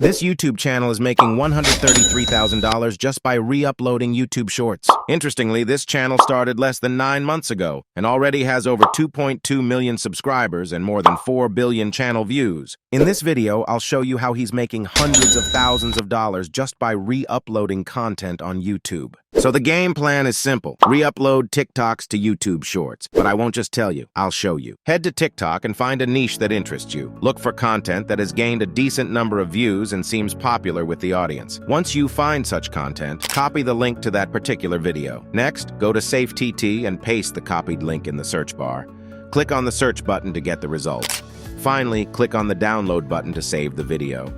This YouTube channel is making $133,000 just by re-uploading YouTube Shorts. Interestingly, this channel started less than 9 months ago and already has over 2.2 million subscribers and more than 4 billion channel views. In this video, I'll show you how he's making hundreds of thousands of dollars just by re-uploading content on YouTube. So the game plan is simple. Re-upload TikToks to YouTube Shorts. But I won't just tell you, I'll show you. Head to TikTok and find a niche that interests you. Look for content that has gained a decent number of views and seems popular with the audience. Once you find such content, copy the link to that particular video. Next, go to SafeTT and paste the copied link in the search bar. Click on the search button to get the results. Finally, click on the download button to save the video.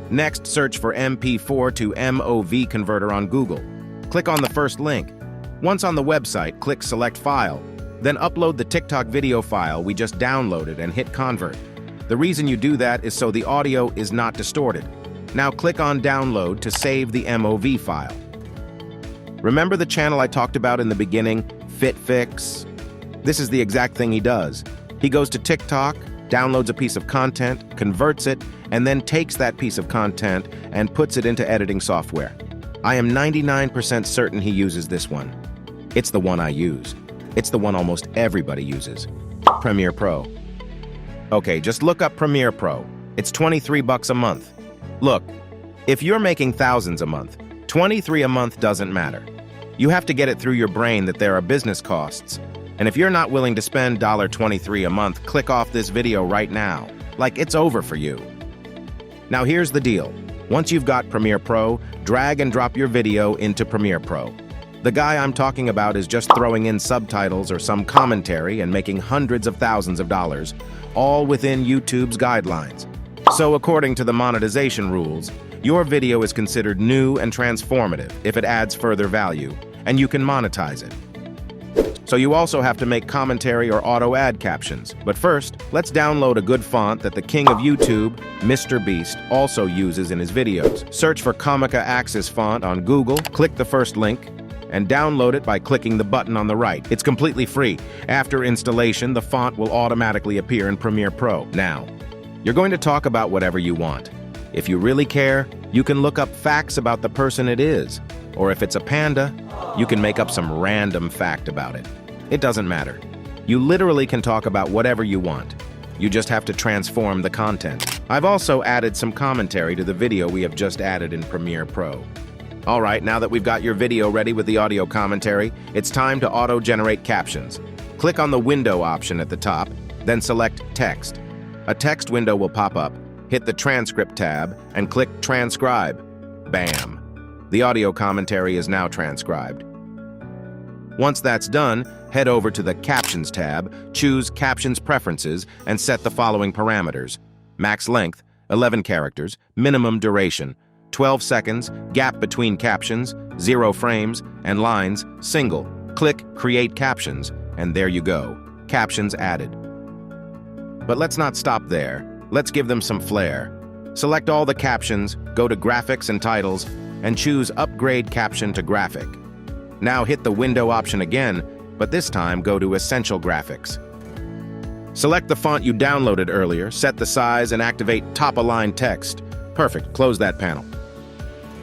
Next, search for MP4 to MOV converter on Google. Click on the first link. Once on the website, click Select File. Then upload the TikTok video file we just downloaded and hit Convert. The reason you do that is so the audio is not distorted. Now click on Download to save the MOV file. Remember the channel I talked about in the beginning, FitFix? This is the exact thing he does. He goes to TikTok, downloads a piece of content, converts it, and then takes that piece of content and puts it into editing software. I am 99% certain he uses this one. It's the one I use. It's the one almost everybody uses. Premiere Pro. Okay, just look up Premiere Pro. It's $23 a month. Look, if you're making thousands a month, $23 a month doesn't matter. You have to get it through your brain that there are business costs. And if you're not willing to spend $23 a month, click off this video right now. Like, it's over for you. Now here's the deal. Once you've got Premiere Pro, drag and drop your video into Premiere Pro. The guy I'm talking about is just throwing in subtitles or some commentary and making hundreds of thousands of dollars, all within YouTube's guidelines. So according to the monetization rules, your video is considered new and transformative if it adds further value, and you can monetize it. So you also have to make commentary or auto-add captions. But first, let's download a good font that the king of YouTube, Mr. Beast, also uses in his videos. Search for Comica Axis font on Google, click the first link, and download it by clicking the button on the right. It's completely free. After installation, the font will automatically appear in Premiere Pro. Now, you're going to talk about whatever you want. If you really care, you can look up facts about the person it is. Or if it's a panda, you can make up some random fact about it. It doesn't matter. You literally can talk about whatever you want. You just have to transform the content. I've also added some commentary to the video we have just added in Premiere Pro. All right, now that we've got your video ready with the audio commentary, it's time to auto-generate captions. Click on the window option at the top, then select Text. A text window will pop up. Hit the Transcript tab and click Transcribe. Bam! The audio commentary is now transcribed. Once that's done, head over to the Captions tab, choose Captions Preferences, and set the following parameters. Max length, 11 characters, minimum duration, 12 seconds, gap between captions, 0 frames, and lines, single. Click Create Captions, and there you go. Captions added. But let's not stop there. Let's give them some flair. Select all the captions, go to Graphics and Titles, and choose Upgrade Caption to Graphic. Now hit the window option again, but this time go to Essential Graphics. Select the font you downloaded earlier, set the size, and activate top-align text. Perfect, close that panel.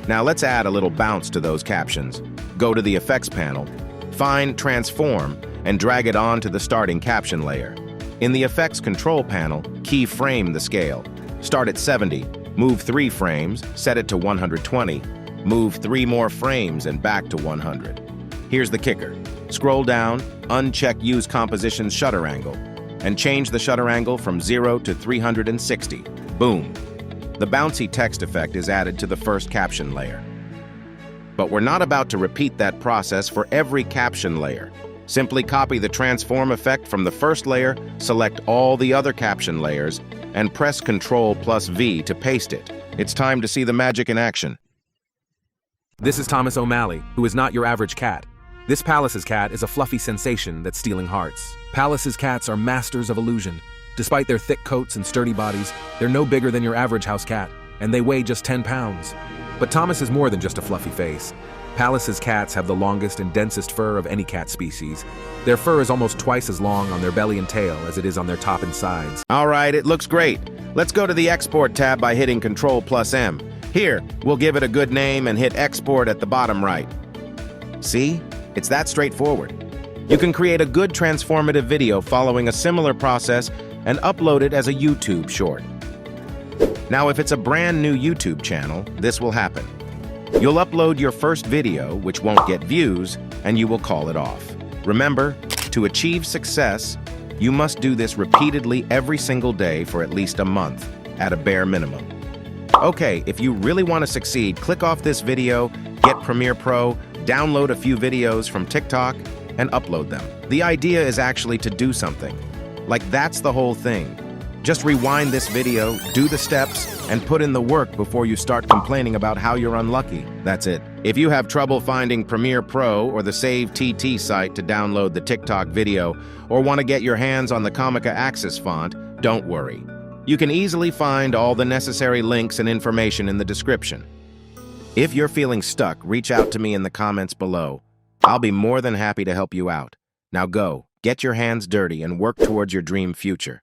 Now let's add a little bounce to those captions. Go to the Effects panel, find Transform, and drag it onto the starting caption layer. In the Effects Control panel, keyframe the scale. Start at 70, move 3 frames, set it to 120, move 3 more frames and back to 100. Here's the kicker. Scroll down, uncheck Use Composition's shutter angle, and change the shutter angle from 0 to 360. Boom. The bouncy text effect is added to the first caption layer. But we're not about to repeat that process for every caption layer. Simply copy the transform effect from the first layer, select all the other caption layers, and press Ctrl+V to paste it. It's time to see the magic in action. This is Thomas O'Malley, who is not your average cat. This Palace's cat is a fluffy sensation that's stealing hearts. Palace's cats are masters of illusion. Despite their thick coats and sturdy bodies, they're no bigger than your average house cat, and they weigh just 10 pounds. But Thomas is more than just a fluffy face. Palace's cats have the longest and densest fur of any cat species. Their fur is almost twice as long on their belly and tail as it is on their top and sides. All right, it looks great. Let's go to the Export tab by hitting Ctrl+M. Here, we'll give it a good name and hit Export at the bottom right. See? It's that straightforward. You can create a good transformative video following a similar process and upload it as a YouTube short. Now, if it's a brand new YouTube channel, this will happen. You'll upload your first video, which won't get views, and you will call it off. Remember, to achieve success, you must do this repeatedly every single day for at least a month, at a bare minimum. Okay, if you really want to succeed, click off this video, get Premiere Pro, download a few videos from TikTok, and upload them. The idea is actually to do something. Like, that's the whole thing. Just rewind this video, do the steps, and put in the work before you start complaining about how you're unlucky. That's it. If you have trouble finding Premiere Pro or the Save TT site to download the TikTok video, or want to get your hands on the Comica Access font, don't worry. You can easily find all the necessary links and information in the description. If you're feeling stuck, reach out to me in the comments below. I'll be more than happy to help you out. Now go, get your hands dirty and work towards your dream future.